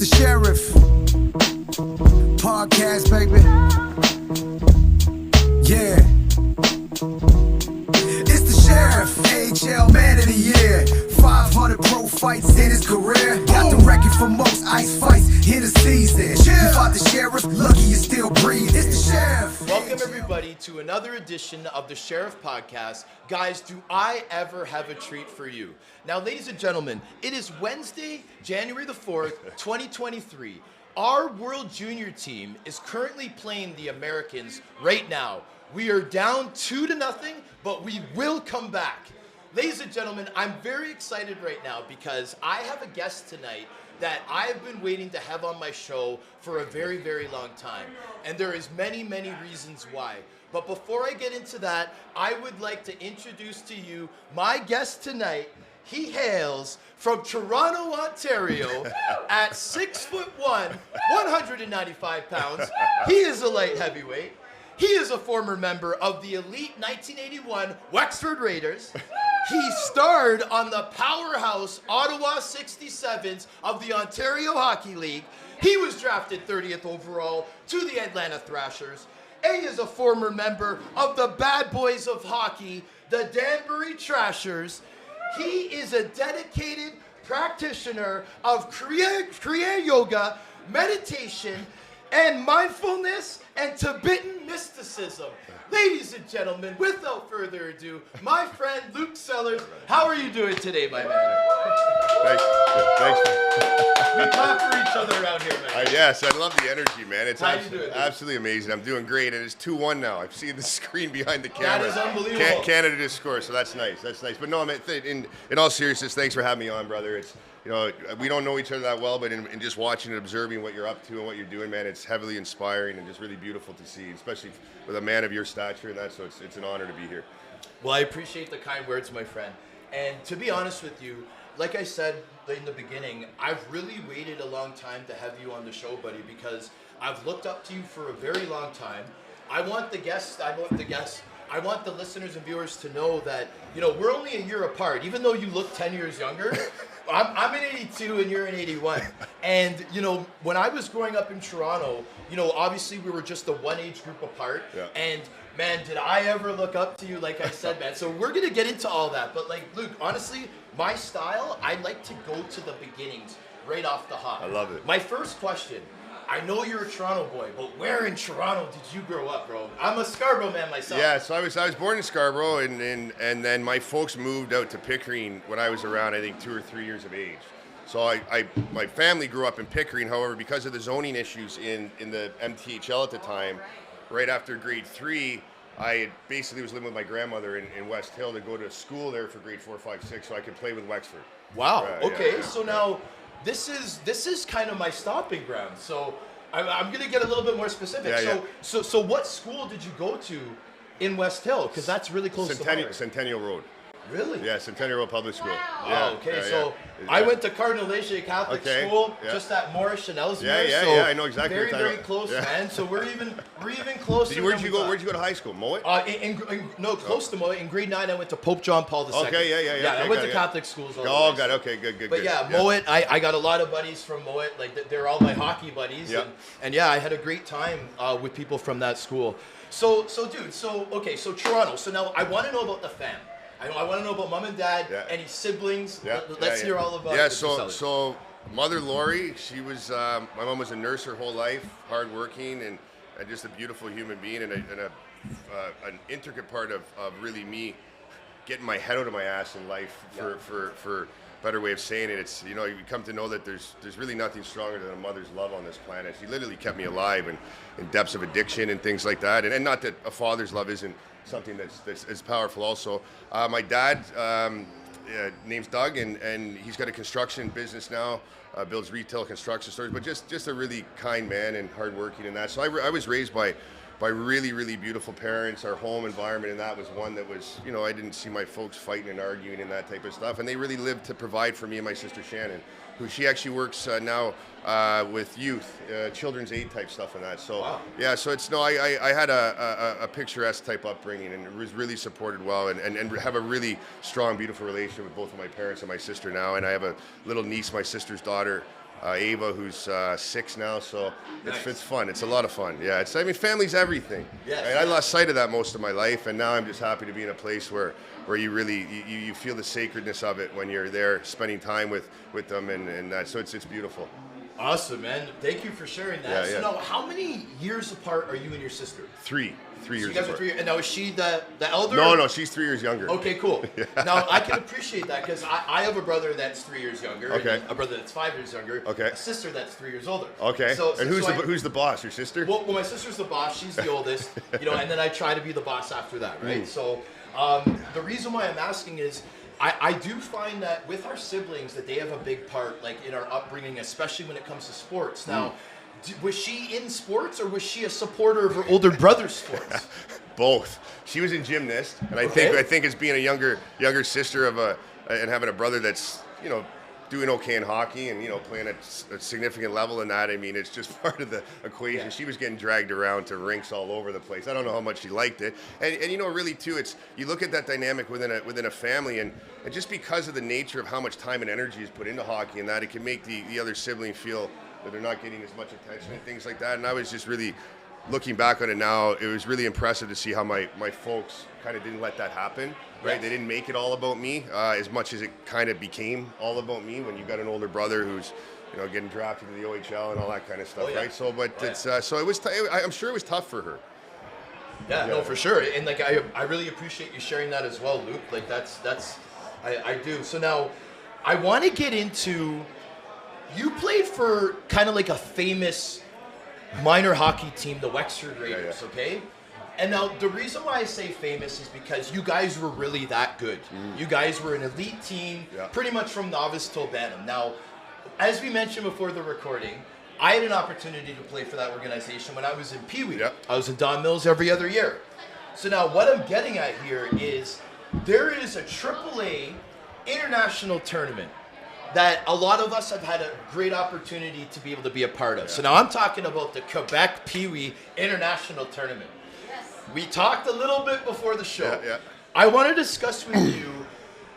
the Sheriff podcast, baby. Yeah. It's the Sheriff, AHL Man of the Year. 500 pro fights in his career. Got the record for most ice fights in a season. You fought the Sheriff, lucky you still breathe. It's the Sheriff. Welcome everybody to another edition of the Sheriff Podcast. Guys, do I ever have a treat for you? Now, ladies and gentlemen, it is Wednesday, January the 4th, 2023. Our World Junior team is currently playing the Americans right now. We are down 2-0, but we will come back. Ladies and gentlemen, I'm very excited right now because I have a guest tonight that I've been waiting to have on my show for a very, very long time. And there is many, many reasons why. But before I get into that, I would like to introduce to you my guest tonight. He hails from Toronto, Ontario, at 6'1", 195 pounds. He is a light heavyweight. He is a former member of the elite 1981 Wexford Raiders. He starred on the powerhouse Ottawa 67s of the Ontario Hockey League. He was drafted 30th overall to the Atlanta Thrashers. And he is a former member of the Bad Boys of Hockey, the Danbury Trashers. He is a dedicated practitioner of Kriya Yoga, meditation, and mindfulness and Tibetan mysticism. Ladies and gentlemen, without further ado, my friend Luke Sellars. How are you doing today, my man? Thanks. We clap for each other around here, man. Yes, I love the energy, man. It's How you doing, absolutely amazing. I'm doing great, and it's 2-1 now. I've seen the screen behind the camera. That is unbelievable. Canada just scored, so that's nice. But no, man, in all seriousness, thanks for having me on, brother. It's, you know, we don't know each other that well, but in just watching and observing what you're up to and what you're doing, man, it's heavily inspiring and just really beautiful to see, especially with a man of your stature and that. So it's an honor to be here. Well, I appreciate the kind words, my friend. And to be honest with you, like I said in the beginning, I've really waited a long time to have you on the show, buddy, because I've looked up to you for a very long time. I want the listeners and viewers to know that, you know, we're only a year apart. Even though you look 10 years younger, I'm in 82 and you're in 81. And, you know, when I was growing up in Toronto, you know, obviously we were just a one age group apart. Yeah. And, man, did I ever look up to you, like I said, man. So we're going to get into all that. But, like, Luke, honestly, my style, I like to go to the beginnings right off the hop. I love it. My first question. I know you're a Toronto boy, but where in Toronto did you grow up, bro? I'm a Scarborough man myself. Yeah, so I was born in Scarborough, and then my folks moved out to Pickering when I was around, I think, 2 or 3 years of age. So my family grew up in Pickering. However, because of the zoning issues in the MTHL at the time, right after grade 3, I basically was living with my grandmother in West Hill to go to school there for grade 4, 5, 6, so I could play with Wexford. Wow. Okay. Yeah. So now, this is kind of my stopping ground. So I'm gonna get a little bit more specific. So what school did you go to in West Hill? Because that's really close to mine. Centennial Road. Really? Yeah, Centennial Road Public School. Wow. Yeah, Okay. yeah, So yeah. I went to Cardinal Leger Catholic School, just at Morris and Ellesmere. Yeah, I know exactly. Very, very close, man. So we're even closer. Where'd you go to high school? Mowat? Close to Mowat. In grade 9, I went to Pope John Paul II. Okay, yeah. I went to Catholic schools. Got it. Okay, good. But yeah, Mowat. I got a lot of buddies from Mowat. Like they're all my hockey buddies. Yeah. And yeah, I had a great time with people from that school. So Toronto. So now I want to know about the fam. I want to know about mom and dad, any siblings. Let's hear all about it. Yeah, so Mother Lori, she was, my mom was a nurse her whole life, hardworking and just a beautiful human being and an intricate part of really me getting my head out of my ass in life for better way of saying it. It's, you know, you come to know that there's really nothing stronger than a mother's love on this planet. She literally kept me alive in depths of addiction and things like that. And not that a father's love isn't something that's as powerful also. My dad, name's Doug, and he's got a construction business now, builds retail construction stores, but just a really kind man and hardworking and that. So I was raised by really, really beautiful parents. Our home environment and that was one that was, you know, I didn't see my folks fighting and arguing and that type of stuff. And they really lived to provide for me and my sister Shannon, who she actually works now with youth, children's aid type stuff and that. So wow. Yeah, so it's I had a picturesque type upbringing and was really supported well and have a really strong, beautiful relationship with both of my parents and my sister now. And I have a little niece, my sister's daughter, Ava, who's 6 now, so Nice. it's fun. It's a lot of fun. Yeah, I mean, family's everything. Yes. Right? I lost sight of that most of my life, and now I'm just happy to be in a place where you really you feel the sacredness of it when you're there spending time with them, and that. So it's beautiful. Awesome, man. Thank you for sharing that. Yeah, So yeah. now, how many years apart are you and your sister? 3 So years. you guys are apart. 3, and now is she the elder? No, she's 3 years younger. Okay, cool. Now I can appreciate that because I have a brother that's 3 years younger. Okay. And a brother that's 5 years younger. Okay. A sister that's 3 years older. Okay. So And who's the boss? Your sister? Well, my sister's the boss. She's the oldest. And then I try to be the boss after that, right? Mm. So the reason why I'm asking is I do find that with our siblings that they have a big part, like in our upbringing, especially when it comes to sports. Now, was she in sports or was she a supporter of her older brother's sports? Both. She was in gymnast, and I Okay. think as being a younger sister and having a brother that's doing okay in hockey and playing at a significant level in that. I mean, it's just part of the equation. Yeah. She was getting dragged around to rinks all over the place. I don't know how much she liked it, and really too, it's you look at that dynamic within a family, and just because of the nature of how much time and energy is put into hockey, and that it can make the other sibling feel that they're not getting as much attention and things like that. And I was just really looking back on it now, it was really impressive to see how my folks kind of didn't let that happen, right? Yes. They didn't make it all about me as much as it kind of became all about me when you got an older brother who's, getting drafted to the OHL and all that kind of stuff, Oh, yeah. right? So, but Oh, yeah. it's so it was. I'm sure it was tough for her. Yeah, no, for sure. And like I really appreciate you sharing that as well, Luke. Like that's I do. So now I want to get into you played for kind of like a famous minor hockey team, the Wexford Raiders, yeah. okay? And now the reason why I say famous is because you guys were really that good. You guys were an elite team, Yeah. pretty much from novice till bantam. Now, as we mentioned before the recording, I had an opportunity to play for that organization when I was in Pee Wee. Yeah. I was in Don Mills every other year. So now what I'm getting at here is there is a AAA international tournament that a lot of us have had a great opportunity to be able to be a part of. So now I'm talking about the Quebec Pee Wee International Tournament. We talked a little bit before the show. Yeah. I want to discuss with you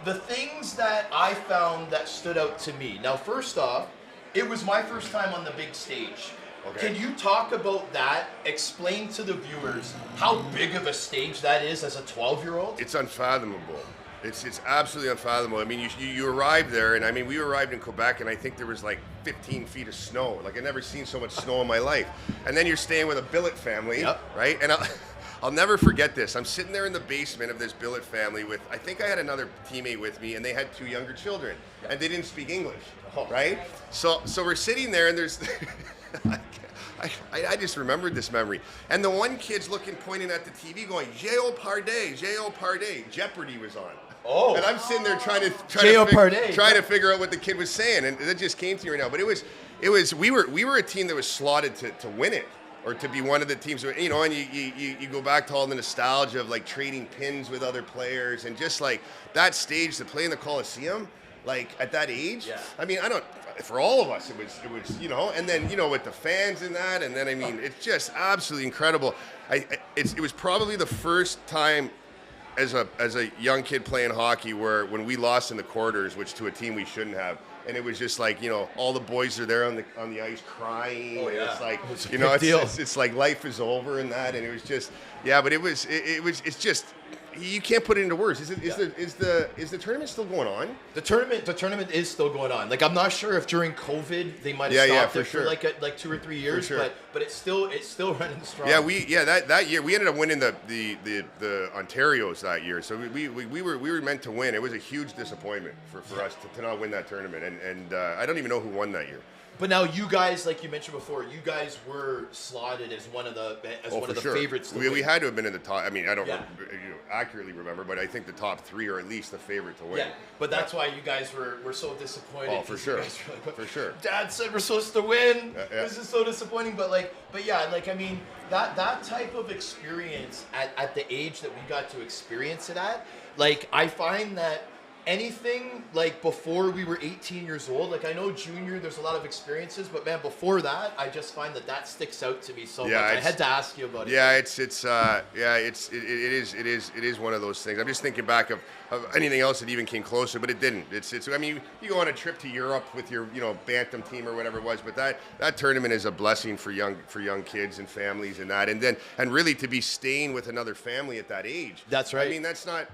the things that I found that stood out to me. Now, first off, it was my first time on the big stage. Okay. Can you talk about that? Explain to the viewers how big of a stage that is as a 12-year-old? It's unfathomable. It's absolutely unfathomable. I mean, you arrived there, and I mean, we arrived in Quebec, and I think there was like 15 feet of snow. Like, I've never seen so much snow in my life. And then you're staying with a billet family, Yep. right? And I'll never forget this. I'm sitting there in the basement of this billet family with, I think I had another teammate with me, and they had 2 younger children, and they didn't speak English, Oh. right? So we're sitting there, and there's... I just remembered this memory. And the one kid's pointing at the TV going, Jeopardy, Jeopardy was on. Oh. And I'm sitting there trying Jeopardy. to figure out what the kid was saying, and that just came to me right now. But we were a team that was slotted to win it, or to be one of the teams. And you go back to all the nostalgia of like trading pins with other players, and just like that stage to play in the Coliseum, like at that age. Yeah. I mean, for all of us, it was and then with the fans and that, and then I mean, it's just absolutely incredible. It was probably the first time as a young kid playing hockey when we lost in the quarters, which to a team we shouldn't have, and it was just like all the boys are there on the ice crying. Oh, yeah. And it's like It was a big deal. it's like life is over and that, and it was just but it's just. You can't put it into words. Is the tournament still going on? The tournament is still going on. Like, I'm not sure if during COVID they might Yeah, have yeah, stopped for it sure. for like 2 or 3 years, sure. but it's still running strong. Yeah, that year we ended up winning the Ontarios that year. So we were meant to win. It was a huge disappointment for us to not win that tournament, and I don't even know who won that year. But now you guys, like you mentioned before, you guys were slotted as one of the favorites. To We win. had to have been in the top. I mean, I don't Yeah. accurately remember, but I think the top 3 are at least the favorite to win. Yeah, but that's why you guys were so disappointed. Oh, for 'cause sure. you guys were like, For sure. Dad said we're supposed to win. Yeah. This is so disappointing. But I mean, that type of experience at the age that we got to experience it at, like, I find that anything like before we were 18 years old? Like I know junior, there's a lot of experiences, but man, before that, I just find that sticks out to me so much. I had to ask you about it. Yeah, it is one of those things. I'm just thinking back of anything else that even came closer, but it didn't. It's. I mean, you go on a trip to Europe with your bantam team or whatever it was, but that tournament is a blessing for young kids and families and really to be staying with another family at that age. That's right. I mean, that's not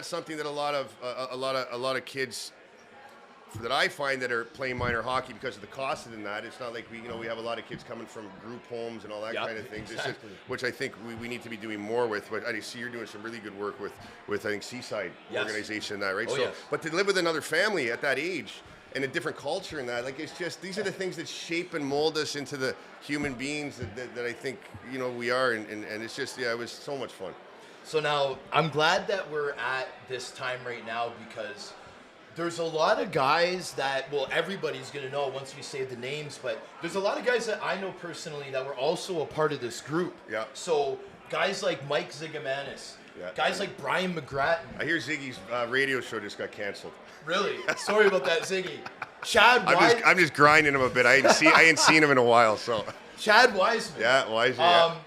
something that a lot of kids that I find that are playing minor hockey because of the cost of that. It's not like we have a lot of kids coming from group homes and all that kind of things. Exactly. Which I think we need to be doing more with. But I see you're doing some really good work with I think Seaside organization and that, right? But to live with another family at that age and a different culture and that, like it's just these are the things that shape and mold us into the human beings that I think we are, and it's just it was so much fun. So now I'm glad that we're at this time right now because there's a lot of guys that, everybody's going to know once we say the names, but there's a lot of guys that I know personally that were also a part of this group. Yeah. So guys like Mike Zigamanis, guys like Brian McGrattan. I hear Ziggy's radio show just got canceled. Really? Sorry about that, Ziggy. Chad Wiseman. I'm just grinding him a bit. I ain't seen him in a while, so. Chad Wiseman. Yeah, Wiseman.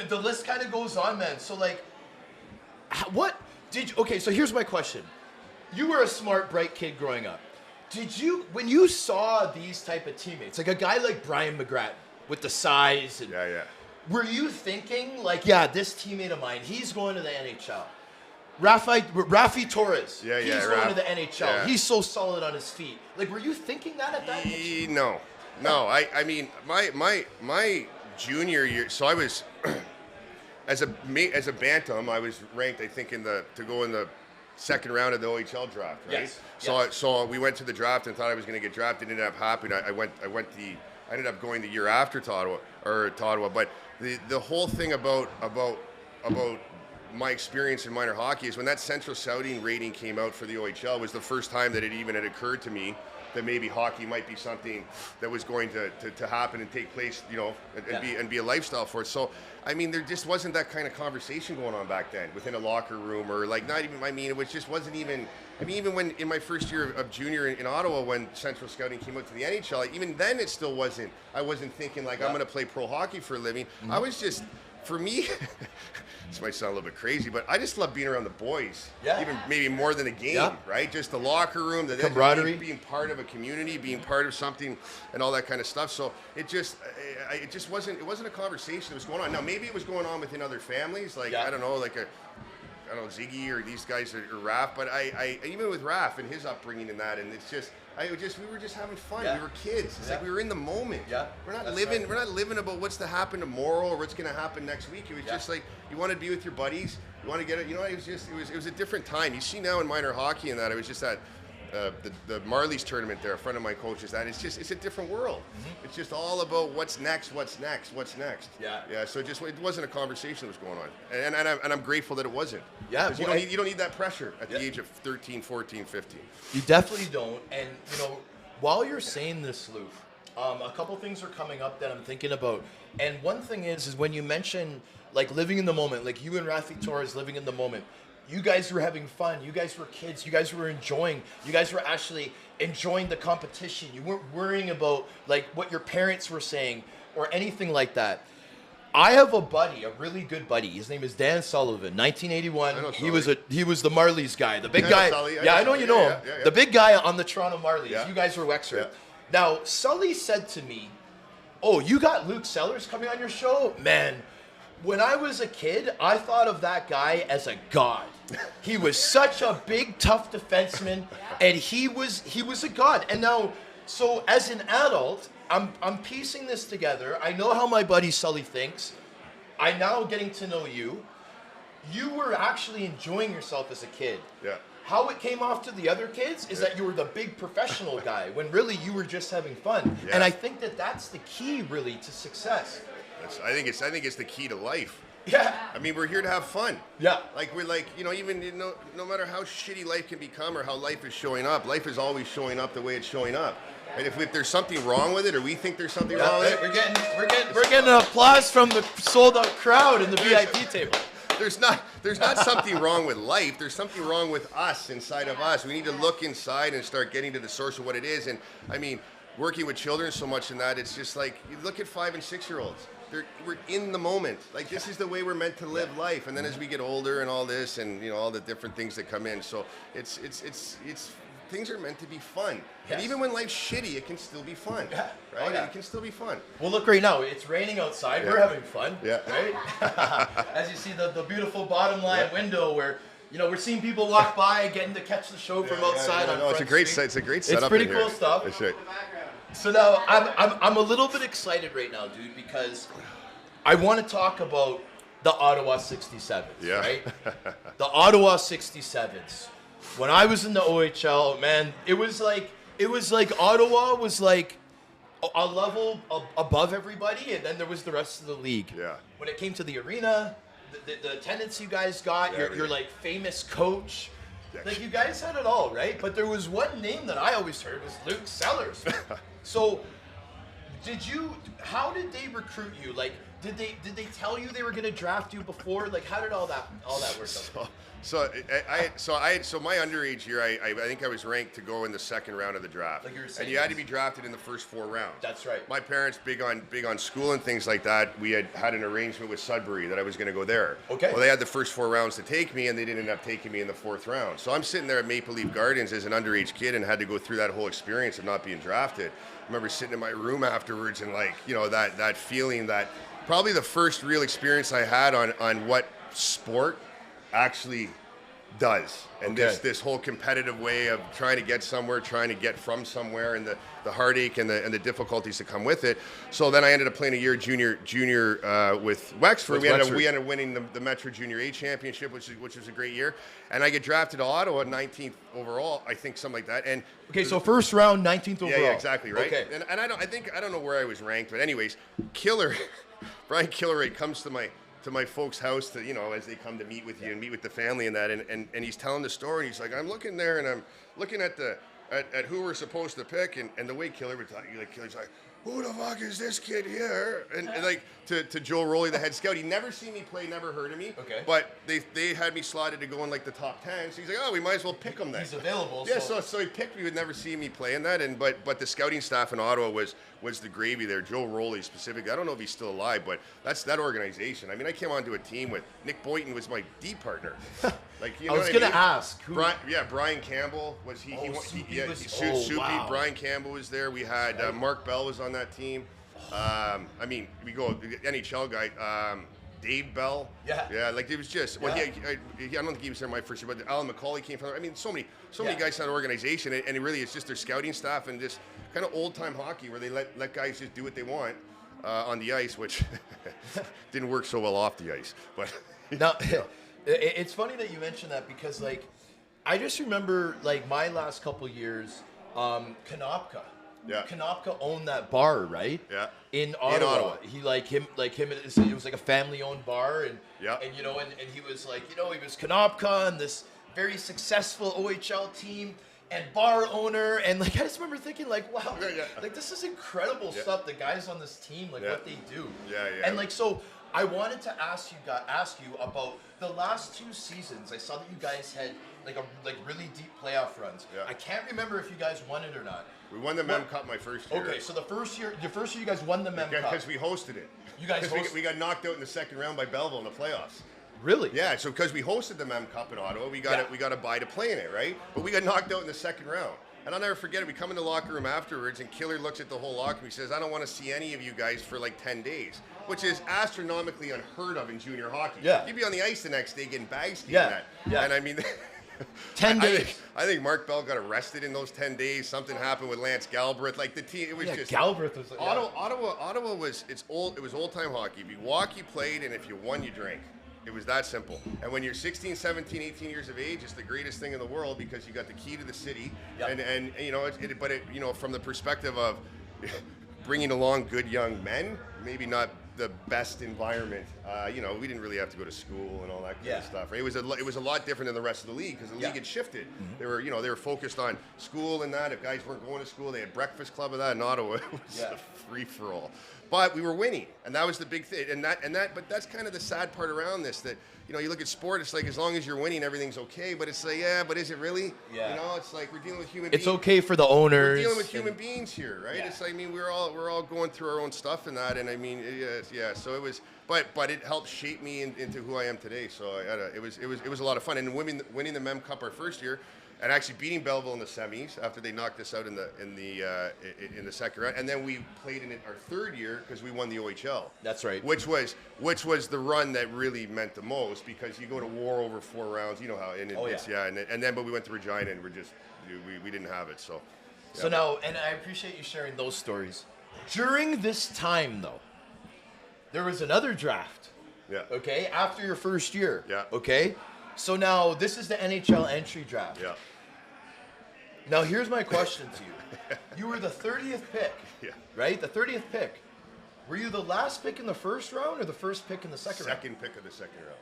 The list kind of goes on, man. So like, okay, so here's my question. You were a smart, bright kid growing up. When you saw these type of teammates, like a guy like Brian McGrattan with the size, and were you thinking like, this teammate of mine, he's going to the NHL? Rafi Torres, he's going to the NHL. Yeah. He's so solid on his feet. Like, were you thinking that at that age? No. I mean, my junior year, so I was as a bantam, I was ranked, I think, to go in the second round of the OHL draft, right? Yes. So we went to the draft and thought I was going to get drafted. It ended up happening. I ended up going the year after to Ottawa. But the whole thing about my experience in minor hockey is when that Central Scouting rating came out for the OHL was the first time that it even had occurred to me that maybe hockey might be something that was going to happen and take place, and be a lifestyle for it. So, I mean, there just wasn't that kind of conversation going on back then within a locker room or like not even, I mean, it was just wasn't even, I mean, even when in my first year of junior in Ottawa when Central Scouting came out to the NHL, even then it still wasn't, I wasn't thinking like I'm going to play pro hockey for a living. I was just, for me, this might sound a little bit crazy, but I just love being around the boys. Yeah. Even maybe more than a game, right? Just the locker room, the camaraderie, being part of a community, being part of something, and all that kind of stuff. So it just wasn't a conversation that was going on. Now maybe it was going on within other families, like I don't know, Ziggy or these guys or Raph. But I even with Raph and his upbringing and that, and it's just. We were just having fun. We were kids. It's like we were in the moment. Yeah. We're not living. Right. We're not living about what's to happen tomorrow or what's going to happen next week. It was just like you want to be with your buddies. You want to get it. It was a different time. You see now in minor hockey and that it was just that the Marlies tournament there. A friend of mine coaches that. It's a different world. Mm-hmm. It's just all about what's next. Yeah. Yeah. So it wasn't a conversation that was going on, and I'm grateful that it wasn't. Yeah. You don't need that pressure at the age of 13, 14, 15. You definitely don't. And while you're saying this, Luke, a couple things are coming up that I'm thinking about. And one thing is when you mention like living in the moment, like you and Rafi Torres living in the moment. You guys were having fun. You guys were kids. You guys were enjoying. You guys were actually enjoying the competition. You weren't worrying about like what your parents were saying or anything like that. I have a buddy, a really good buddy. His name is Dan Sullivan. 1981. He was the Marlies guy, the big guy. I know you know him. Yeah. The big guy on the Toronto Marlies. Yeah. You guys were Wexford. Yeah. Now Sully said to me, "Oh, you got Luke Sellars coming on your show, man." When I was a kid, I thought of that guy as a god. He was such a big, tough defenseman, and he was a god. And now, so as an adult, I'm piecing this together. I know how my buddy Sully thinks. I'm now getting to know you. You were actually enjoying yourself as a kid. Yeah. How it came off to the other kids is that you were the big professional guy, when really you were just having fun. Yeah. And I think that's the key, really, to success. I think it's the key to life. Yeah. I mean, we're here to have fun. Yeah. Like we're like, even no matter how shitty life can become or how life is showing up, life is always showing up the way it's showing up. And if there's something wrong with it, or we think there's something wrong with it, we're getting an applause from the sold out crowd in the VIP table. there's not something wrong with life. There's something wrong with us inside of us. We need to look inside and start getting to the source of what it is. And I mean, working with children so much in that, it's just like you look at 5 and 6 year olds. We're in the moment. Like this is the way we're meant to live life. And then as we get older and all this, and all the different things that come in, so it's things are meant to be fun. Yes. And even when life's shitty, it can still be fun. Yeah. Right? Oh, yeah. It can still be fun. Well, look right now. It's raining outside. Yeah. We're having fun. Yeah. Right? As you see the beautiful bottom line window where, we're seeing people walk by getting to catch the show from outside on Front it's a great Street. it's a great setup. It's pretty in cool here. stuff. That's right. So now I'm a little bit excited right now, dude, because I want to talk about the Ottawa 67s, Yeah. right? The Ottawa 67s. When I was in the OHL, man, it was like Ottawa was like a level above everybody, and then there was the rest of the league. Yeah. When it came to the arena, the attendance you guys got, your like famous coach. Like you guys had it all, right? But there was one name that I always heard was Luke Sellars. So, how did they recruit you? Like, did they tell you they were going to draft you before? Like, how did all that work out? So my underage year, I think I was ranked to go in the second round of the draft. Like you were saying, and you had to be drafted in the first 4 rounds. That's right. My parents big on school and things like that. We had an arrangement with Sudbury that I was going to go there. Okay. Well, they had the first 4 rounds to take me, and they didn't end up taking me in the 4th round. So I'm sitting there at Maple Leaf Gardens as an underage kid and had to go through that whole experience of not being drafted. I remember sitting in my room afterwards and that feeling, that probably the first real experience I had on what sport actually does, and this whole competitive way of trying to get somewhere, trying to get from somewhere, and the heartache and the difficulties that come with it. So then I ended up playing a year junior with Wexford. We ended up winning the Metro Junior A championship, which was a great year. And I get drafted to Ottawa, 19th overall, I think, something like that. And okay, so first round, 19th overall. Yeah, exactly, right. Okay. And I don't know where I was ranked, but anyways, Brian Kilray comes to my folks' house to, as they come to meet with you and meet with the family and that, and he's telling the story, and he's like, I'm looking there and I'm looking at who we're supposed to pick, and the way Killer would talk, Killer's like, who the fuck is this kid here? And like to Joel Rowley, the head scout, he never seen me play, never heard of me. Okay. But they had me slotted to go in like the top 10. So he's like, oh, we might as well pick him then. He's available. Yeah, so he picked me, would never see me play in that, but the scouting staff in Ottawa was the gravy there. Joe Rowley specifically. I don't know if he's still alive, but that's that organization. I mean, I came onto a team with Nick Boynton was my D partner. Like, I was gonna ask. Who? Brian Campbell was he? Soupy. Wow. Brian Campbell was there. We had Mark Bell was on that team. I mean, we go NHL guy. Dave Bell. Yeah. Like it was just. Well, I don't think he was there my first year, but Alan McCauley came from there. I mean, so many guys in that organization, and it really it's just their scouting staff and just kind of old time hockey where they let guys just do what they want on the ice, which didn't work so well off the ice. But now, it's funny that you mentioned that because like I just remember like my last couple years, Konopka. Yeah. Konopka owned that bar, right? Yeah. In Ottawa. He it was like a family-owned bar, and he was like, he was Konopka and this very successful OHL team and bar owner, and like I just remember thinking like, wow, like this is incredible stuff. The guys on this team, like what they do. Yeah. And like so, I wanted to ask you about the last 2 seasons. I saw that you guys had like really deep playoff runs. Yeah. I can't remember if you guys won it or not. We won the Mem Cup my first year. Okay, so the first year you guys won the Mem Cup. Because we hosted it. You guys we got knocked out in the second round by Belleville in the playoffs. Really? Yeah, so because we hosted the Mem Cup in Ottawa, we got a bye to play in it, right? But we got knocked out in the second round. And I'll never forget it. We come in the locker room afterwards, and Killer looks at the whole locker room. He says, I don't want to see any of you guys for like 10 days, which is astronomically unheard of in junior hockey. Yeah. You'd be on the ice the next day getting bag skiing. Yeah. And I mean... 10 days. I think Mark Bell got arrested in those 10 days. Something happened with Lance Galbraith. Like the team, it was just Galbraith was Ottawa was It was old time hockey. If you walk, you played, and if you won, you drank. It was that simple. And when you're 16, 17, 18 years of age, it's the greatest thing in the world because you got the key to the city. Yep. And from the perspective of bringing along good young men, maybe not the best environment. We didn't really have to go to school and all that kind of stuff. Right? It was a lot different than the rest of the league because the league had shifted. They were focused on school and that. If guys weren't going to school, they had breakfast club of that in Ottawa. It was a free for all. But we were winning, and that was the big thing. But that's kind of the sad part around this. That you look at sport, it's like as long as you're winning, everything's okay. But it's like, but is it really? Yeah. It's like we're dealing with human beings. It's okay for the owners. We're dealing with human beings here, right? Yeah. It's like, I mean, we're all going through our own stuff and that, and I mean, So it was, but it helped shape me into who I am today. So it was a lot of fun, and winning the Mem Cup our first year. And actually beating Belleville in the semis after they knocked us out in the second round, and then we played in it our third year because we won the OHL. That's right. Which was the run that really meant the most because you go to war over 4 rounds. You know how. But we went to Regina and we didn't have it. So. Yeah. So now, and I appreciate you sharing those stories. During this time, though, there was another draft. Yeah. Okay. After your first year. Yeah. Okay. So now this is the NHL entry draft. Yeah. Now, here's my question to you. You were the 30th pick, right? The 30th pick. Were you the last pick in the first round or the first pick in the second round? Second pick of the second round.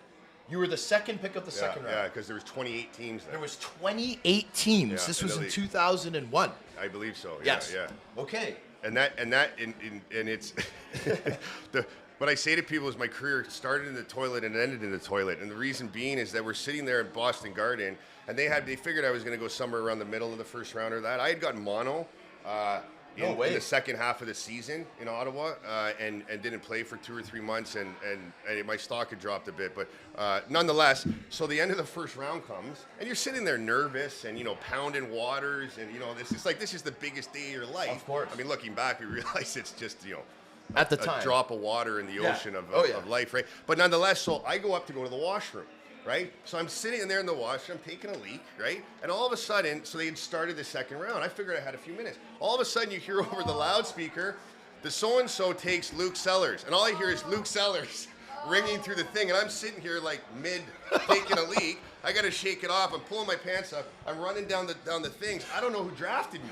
You were the second pick of the second round. Yeah, because there was 28 teams there. There was 28 teams. Yeah, this was in 2001. I believe so. Yes. Yeah. Okay. And it's what I say to people is my career started in the toilet and ended in the toilet. And the reason being is that we're sitting there in Boston Garden, and they figured I was going to go somewhere around the middle of the first round or that. I had gotten mono in the second half of the season in Ottawa and didn't play for 2 or 3 months, and my stock had dropped a bit. But nonetheless, so the end of the first round comes, and you're sitting there nervous and, pounding waters, and, this is the biggest day of your life. Of course. I mean, looking back, we realize it's just, at the time, a drop of water in the ocean of life, right? But nonetheless, so I go up to go to the washroom, right? So I'm sitting in there in the washroom, taking a leak, right? And all of a sudden, so they had started the second round. I figured I had a few minutes. All of a sudden, you hear over the loudspeaker, the so-and-so takes Luke Sellars. And all I hear is Luke Sellars ringing through the thing. And I'm sitting here like mid taking a leak. I got to shake it off. I'm pulling my pants up. I'm running down the things. I don't know who drafted me.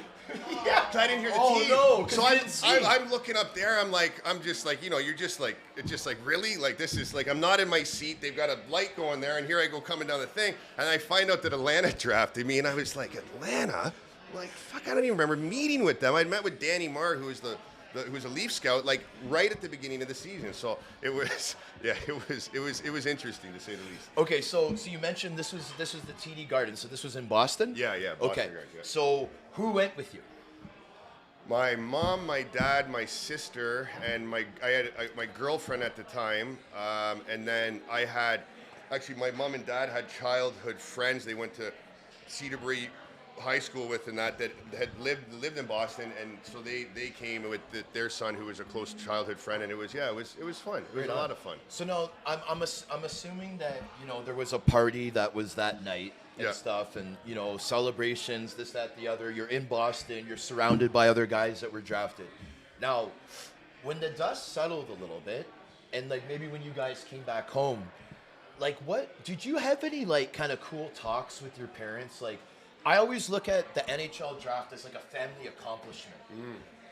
Yeah, I didn't hear the team. No, so I'm looking up there. I'm just like, you're just like, it's just like, really? Like, this is like, I'm not in my seat. They've got a light going there, and here I go coming down the thing, and I find out that Atlanta drafted me, and I was like, Atlanta? Like, fuck, I don't even remember meeting with them. I'd met with Danny Marr, who was who was a Leaf scout, like right at the beginning of the season. So it was interesting to say the least. Okay, so you mentioned this was the TD Garden. So this was in Boston? Yeah, Boston okay. Garden, yeah. So who went with you? My mom, my dad, my sister, and my girlfriend at the time, and then I had my mom and dad had childhood friends. They went to Cedarbury High School with and that had lived in Boston, and so they came with their son, who was a close childhood friend, and it was fun. It was a lot of fun. So now I'm assuming that there was a party that was that night and stuff, and celebrations, this, that, the other. You're in Boston. You're surrounded by other guys that were drafted. Now, when the dust settled a little bit, and like maybe when you guys came back home, like what did you have any like kind of cool talks with your parents? Like, I always look at the NHL draft as like a family accomplishment.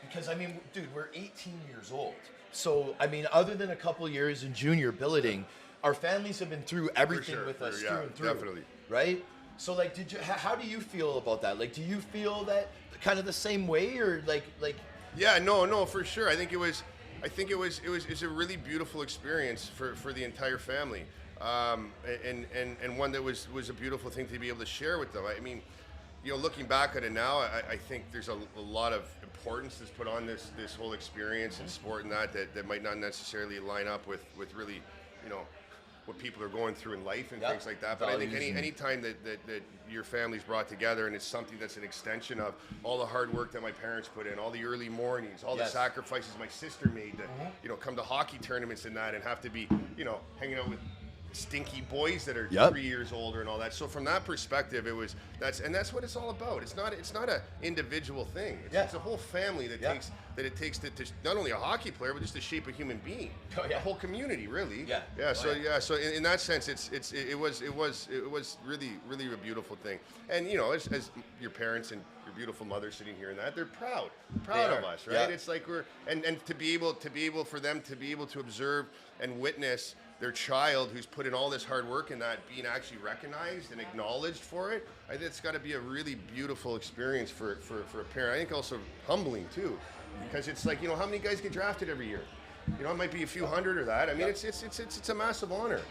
Because, I mean, dude, we're 18 years old. So, I mean, other than a couple years in junior billeting, our families have been through everything with us through and through. Definitely. Right? So, like, how do you feel about that? Like, do you feel that kind of the same way, or like? Yeah, no, for sure. I think it was a really beautiful experience for the entire family. And one that was a beautiful thing to be able to share with them. I mean, looking back at it now, I think there's a lot of importance that's put on this whole experience in sport and that might not necessarily line up with really, what people are going through in life and things like that. But I think any time that your family's brought together, and it's something that's an extension of all the hard work that my parents put in, all the early mornings, all the sacrifices my sister made to, come to hockey tournaments and that, and have to be, hanging out with stinky boys that are Yep. 3 years older and all that. So from that perspective, that's what it's all about. It's not a individual thing. It's a whole family that it takes to not only a hockey player, but just to shape a human being. Oh, yeah. A whole community, really. Yeah. Yeah. So Oh, yeah. So in that sense, it was really a beautiful thing. And you know, as your parents and your beautiful mother sitting here and that, they're proud of us, right? Yeah. It's like and to be able for them to be able to observe and witness their child who's put in all this hard work and that being actually recognized and acknowledged for it, I think it's got to be a really beautiful experience for a parent. I think also humbling too, because it's like, you know, how many guys get drafted every year? You know, it might be a few hundred or that. I mean, it's a massive honor.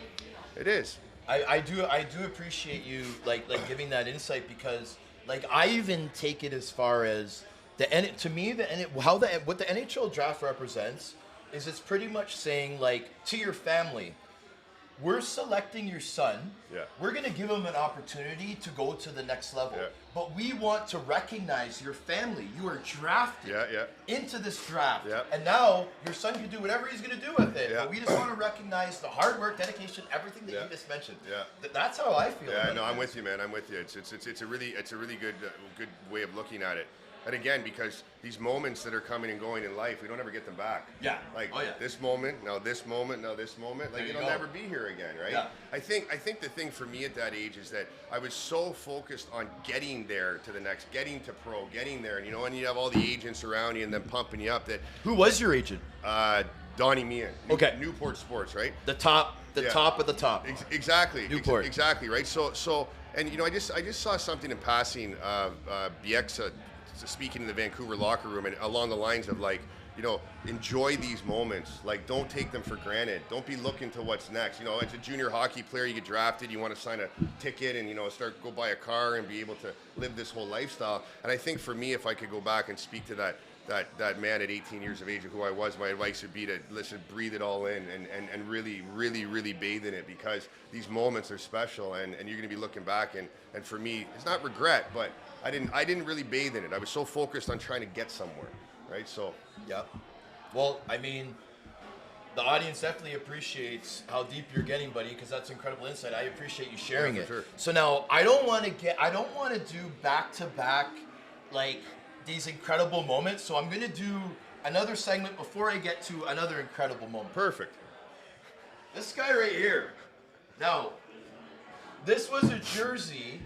It is. I do appreciate you like giving that insight, because like I even take it as far as to me what the NHL draft represents is it's pretty much saying, like, to your family, we're selecting your son. Yeah. We're going to give him an opportunity to go to the next level. Yeah. But we want to recognize your family. You are drafted into this draft. Yeah. And now your son can do whatever he's going to do with it. Yeah. But we just want to recognize the hard work, dedication, everything that you just mentioned. Yeah. That's how I feel. Yeah, no, I'm with you, man. I'm with you. It's a really good way of looking at it. And again, because these moments that are coming and going in life, we don't ever get them back. Yeah. Like this moment, now this moment, now this moment. Like it'll never be here again, right? Yeah. I think the thing for me at that age is that I was so focused on getting there to the next, getting to pro, getting there, and you know, and you have all the agents around you and them pumping you up. That Who was your agent? Donnie Meehan. Okay. Newport Sports, right? The top of the top. Exactly. Newport. Exactly, right? So, and you know, I just saw something in passing of Bieksa speaking in the Vancouver locker room, and along the lines of, like, you know, enjoy these moments. Like, don't take them for granted. Don't be looking to what's next. You know, as a junior hockey player, you get drafted, you want to sign a ticket and, you know, go buy a car and be able to live this whole lifestyle. And I think for me, if I could go back and speak to that man at 18 years of age who I was, my advice would be to listen, breathe it all in and really bathe in it, because these moments are special, and you're going to be looking back, and for me, it's not regret, but I didn't really bathe in it. I was so focused on trying to get somewhere, right? So. Yeah. Well, I mean, the audience definitely appreciates how deep you're getting, buddy, because that's incredible insight. I appreciate you sharing it. Sure. So now, I don't want to do back-to-back, like, these incredible moments. So I'm going to do another segment before I get to another incredible moment. Perfect. This guy right here. Now, this was a jersey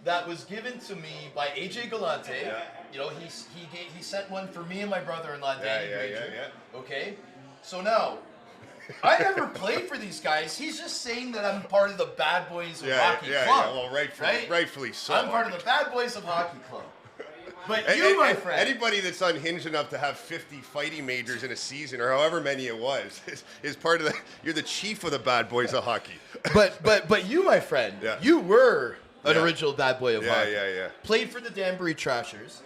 that was given to me by AJ Galante. Yeah. You know, he sent one for me and my brother-in-law, Danny Granger. Yeah. Okay? So now, I never played for these guys. He's just saying that I'm part of the bad boys of hockey club. Yeah, well, right? rightfully so. I'm part of the bad boys of hockey club. But my friend. Anybody that's unhinged enough to have 50 fighting majors in a season, or however many it was, is part of you're the chief of the bad boys of hockey. But you, my friend, you were an original bad boy of hockey. Yeah. Played for the Danbury Trashers.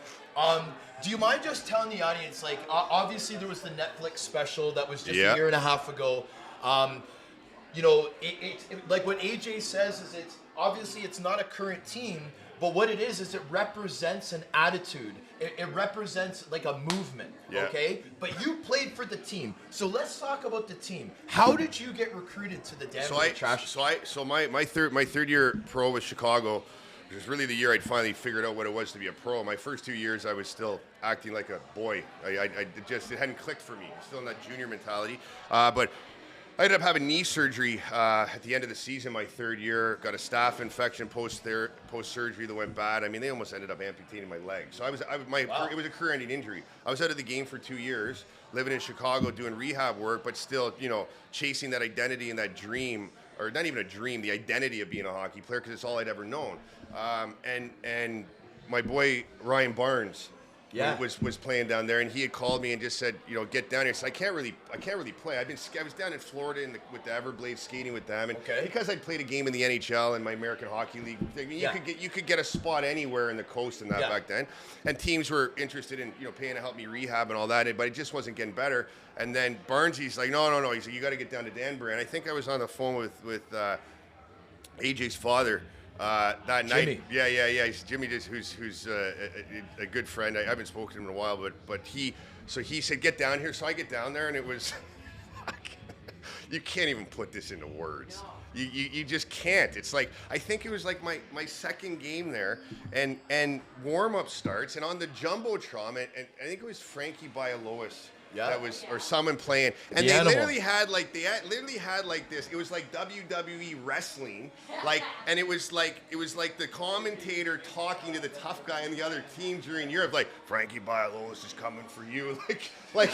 Do you mind just telling the audience, like, obviously there was the Netflix special that was just a year and a half ago. You know, like what AJ says is it's not a current team, but what it is it represents an attitude. It represents like a movement, okay? But you played for the team. So let's talk about the team. How did you get recruited to the Danbury Trashers? So my third year pro with Chicago, which was really the year I'd finally figured out what it was to be a pro. My first 2 years, I was still acting like a boy. It hadn't clicked for me. Still in that junior mentality. But I ended up having knee surgery at the end of the season, my third year. Got a staph infection post surgery that went bad. I mean, they almost ended up amputating my leg. So it was a career-ending injury. I was out of the game for 2 years, living in Chicago, doing rehab work, but still, you know, chasing that identity and that dream, or not even a dream, the identity of being a hockey player, because it's all I'd ever known. And my boy Ryan Barnes was playing down there, and he had called me and just said, you know, get down here. So I can't really play. I was down in Florida with the Everblades skating with them, and because I'd played a game in the NHL and my American Hockey League, I mean, you could get a spot anywhere in the coast and that back then, and teams were interested in, you know, paying to help me rehab and all that, but it just wasn't getting better. And then Barnesy's like, no, he said, you got to get down to Danbury. And I think I was on the phone with AJ's father. That night, Jimmy. He's Jimmy, who's a good friend. I haven't spoken to him in a while, but he said, get down here. So I get down there, and it was, you can't even put this into words. You just can't. It's like, I think it was like my second game there, and warm up starts, and on the jumbotron, and I think it was Frankie Bialowas. Yeah. That was, or someone playing, and they literally had like this. It was like WWE wrestling, like, and it was like the commentator talking to the tough guy on the other team during Europe, like Frankie Bialowas is coming for you, like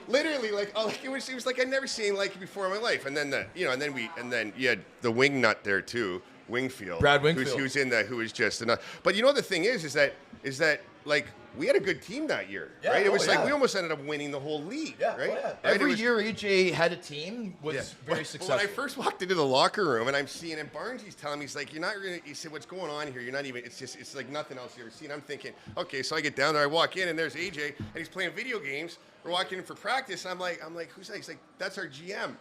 literally, like it was like I'd never seen like it before in my life. And then and then you had the wing nut there too, Wingfield, Brad Wingfield, who's in that, who was just enough. But you know the thing is that like, we had a good team that year, right? It was like we almost ended up winning the whole league, right? Oh, yeah. Right? Every year AJ had a team was very successful. When I first walked into the locker room and I'm seeing, and Barnesy's telling me, he's like, he said, what's going on here? You're not even, it's like nothing else you've ever seen. I'm thinking, okay, so I get down there, I walk in, and there's AJ, and he's playing video games. We're walking in for practice, and I'm like, who's that? He's like, that's our GM.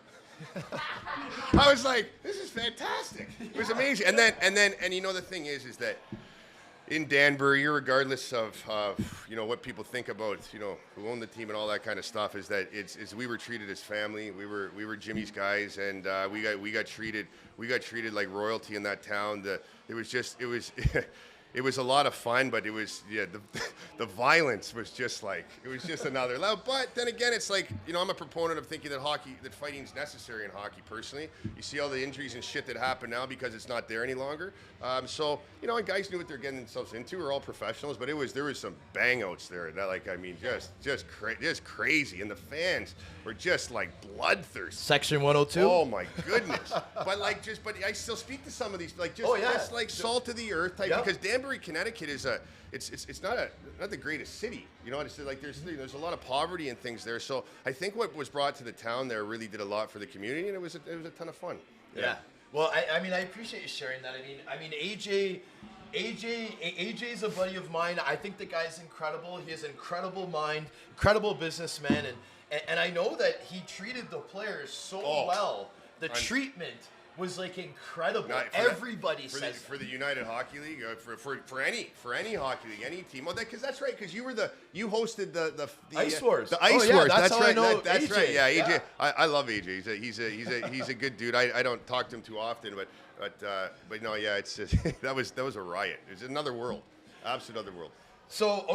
I was like, this is fantastic. It was amazing. And you know, the thing is that in Danbury, regardless of what people think about who owned the team and all that kind of stuff, is that it's we were treated as family. We were Jimmy's guys, and we got treated like royalty in that town. It was a lot of fun, but it was the violence was just like, it was just another level. But then again, it's like, I'm a proponent of thinking that fighting's necessary in hockey. Personally, you see all the injuries and shit that happen now because it's not there any longer. So and guys knew what they're getting themselves into. We're all professionals, but there was some bang outs there that just crazy, and the fans were just like bloodthirsty. Section 102. Oh my goodness! but I still speak to some of these just like salt of the earth type, because Danbury, Connecticut is it's not the greatest city. It's like there's a lot of poverty and things there. So I think what was brought to the town there really did a lot for the community, and it was a ton of fun. Yeah. Well, I mean, I appreciate you sharing that. I mean, AJ's a buddy of mine. I think the guy's incredible. He has an incredible mind, incredible businessman, and I know that he treated the players so well. The treatment was like incredible. Everybody says for the United Hockey League, for any hockey league, any team. Well, because that's right. Because you hosted the Ice Wars. The Ice Wars. That's how right. I know that's AJ. right. Yeah, AJ. Yeah. I love AJ. He's a good dude. I don't talk to him too often, but no, yeah. It's just, that was a riot. It's another world, absolute other world. So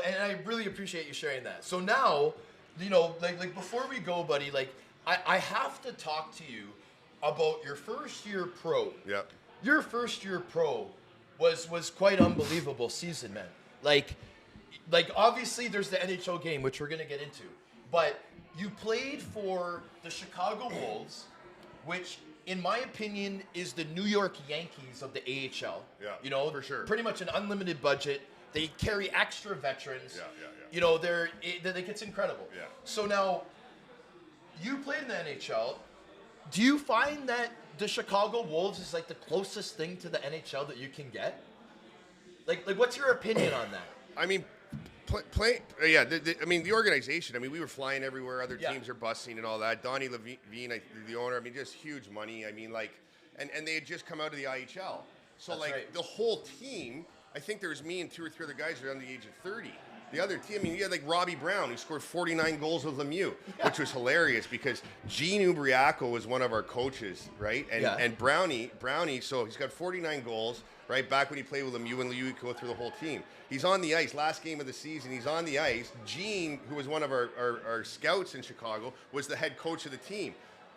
and I really appreciate you sharing that. So now, like before we go, buddy, like I have to talk to you about your first year pro. Yep. Your first year pro was quite unbelievable season, man. Like obviously there's the NHL game, which we're gonna get into, but you played for the Chicago Wolves, which in my opinion is the New York Yankees of the AHL. Yeah. For sure. Pretty much an unlimited budget. They carry extra veterans. Yeah. It's incredible. Yeah. So now you played in the NHL. Do you find that the Chicago Wolves is like the closest thing to the NHL that you can get? Like what's your opinion on that? I mean, the organization. I mean, we were flying everywhere. Other teams are busting and all that. Donnie Levine, the owner. I mean, just huge money. I mean, and they had just come out of the IHL. So the whole team. I think there was me and 2 or 3 other guys who were under the age of 30. The other team, you had like Robbie Brown, who scored 49 goals with Lemieux, which was hilarious because Gene Ubriaco was one of our coaches, right? And Brownie, so he's got 49 goals, right? Back when he played with Lemieux, and Lemieux would go through the whole team. He's on the ice, last game of the season, he's on the ice. Gene, who was one of our scouts in Chicago, was the head coach of the team.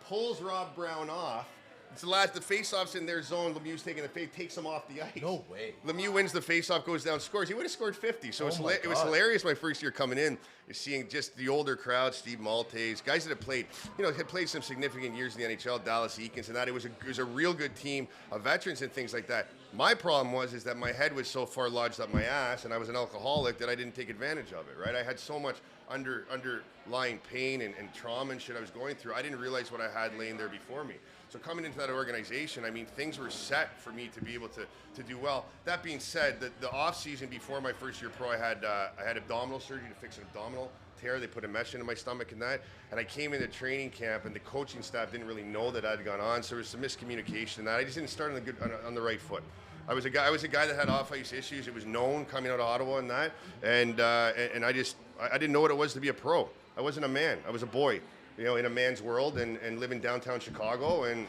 Pulls Rob Brown off. It's the face-off's in their zone. Lemieux's taking the face, takes him off the ice. No way. Lemieux wins the face-off, goes down, scores. He would have scored 50. So it was hilarious my first year coming in, is seeing just the older crowd, Steve Maltese, guys that had played some significant years in the NHL, Dallas Eakins and that. It was a real good team of veterans and things like that. My problem is that my head was so far lodged up my ass, and I was an alcoholic, that I didn't take advantage of it, right? I had so much underlying pain and trauma and shit I was going through. I didn't realize what I had laying there before me. So coming into that organization, I mean, things were set for me to be able to do well. That being said, the off season before my first year pro, I had abdominal surgery to fix an abdominal tear. They put a mesh into my stomach and that. And I came into training camp, and the coaching staff didn't really know that I'd gone on. So there was some miscommunication and that. I just didn't start on the right foot. I was a guy that had off-ice issues. It was known coming out of Ottawa and that. And I didn't know what it was to be a pro. I wasn't a man. I was a boy. you know, in a man's world and live in downtown Chicago. And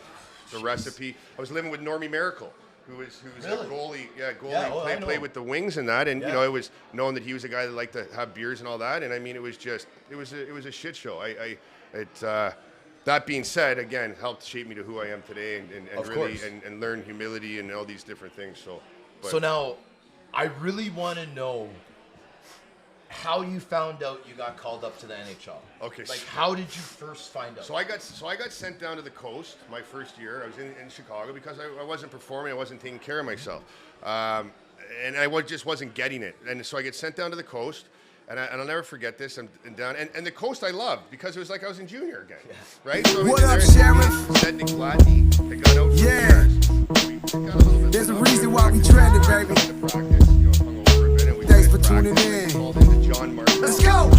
the recipe, I was living with Normie Miracle, who's Really? a goalie. Yeah, goalie. Yeah, well, I know played him. with the Wings and that. And Yeah. you know, it was known that he was a guy that liked to have beers and all that. And I mean, it was a shit show. That being said, again, helped shape me to who I am today, and Of really course. and learn humility and all these different things. So, but, So now, I really want to know how you found out you got called up to the NHL. Okay, Like, so- how did you first find out? So I got sent down to the coast my first year. I was in Chicago because I wasn't performing. I wasn't taking care of myself, and just wasn't getting it. And so I get sent down to the coast, and I'll never forget this. I'm down, and the coast I loved because it was like I was in junior again, right? So What up, Sheriff? Cedric Gladney had gone out for Yeah. beers. We got a little bit There's a lit up. reason why we trending, baby. Went to practice, you know, hung over a bit, and we Thanks went for to tuning practice, and in. Called into John Martin. Let's go.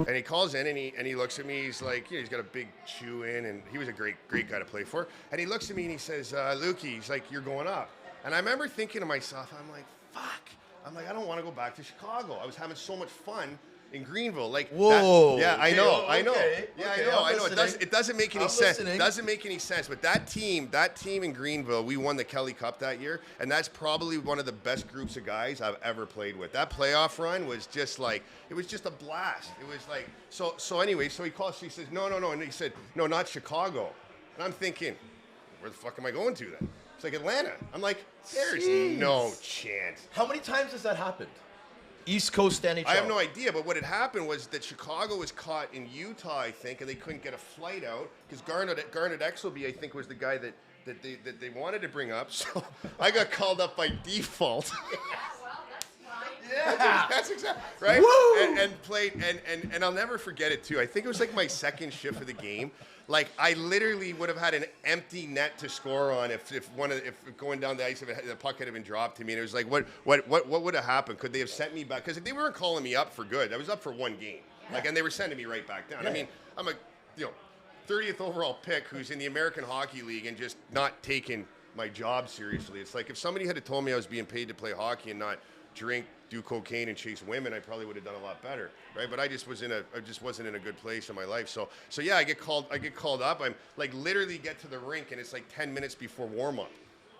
And he calls in and he looks at me. He's like, you know, he's got a big chew in, and he was a great guy to play for. And he looks at me and he says, Lukey, he's like, you're going up. And I remember thinking to myself, I'm like, fuck. I'm like, I don't want to go back to Chicago. I was having so much fun in Greenville. Like, Whoa. yeah, I Okay, know. okay, Yeah, okay, I I'm know. listening. It doesn't make any I'm sense. listening. Doesn't make any sense. But that team in Greenville, we won the Kelly Cup that year, and that's probably one of the best groups of guys I've ever played with. That playoff run was just like, it was just a blast. It was like, so anyway, so he calls, he says, no, and he said, no, not Chicago. And I'm thinking, where the fuck am I going to then? It's like Atlanta. I'm like, there's Jeez. no chance. How many times has that happened? East Coast NHL. I have no idea, but what had happened was that Chicago was caught in Utah, I think, and they couldn't get a flight out because Garnet Exelby, I think, was the guy that they wanted to bring up. So I got called up by default. Yeah, that's exactly right. Woo! And played, and I'll never forget it too. I think it was like my second shift of the game. Like I literally would have had an empty net to score on if going down the ice, if the puck had been dropped to me. And it was like, what would have happened? Could they have sent me back? Because they weren't calling me up for good. I was up for one game, like, and they were sending me right back down. Yeah. I mean, I'm a 30th overall pick who's in the American Hockey League and just not taking my job seriously. It's like if somebody had told me I was being paid to play hockey and not drink, do cocaine, and chase women, I probably would have done a lot better, right? But I just wasn't in a good place in my life. So yeah, I get called up. I'm like literally get to the rink and it's like 10 minutes before warm up,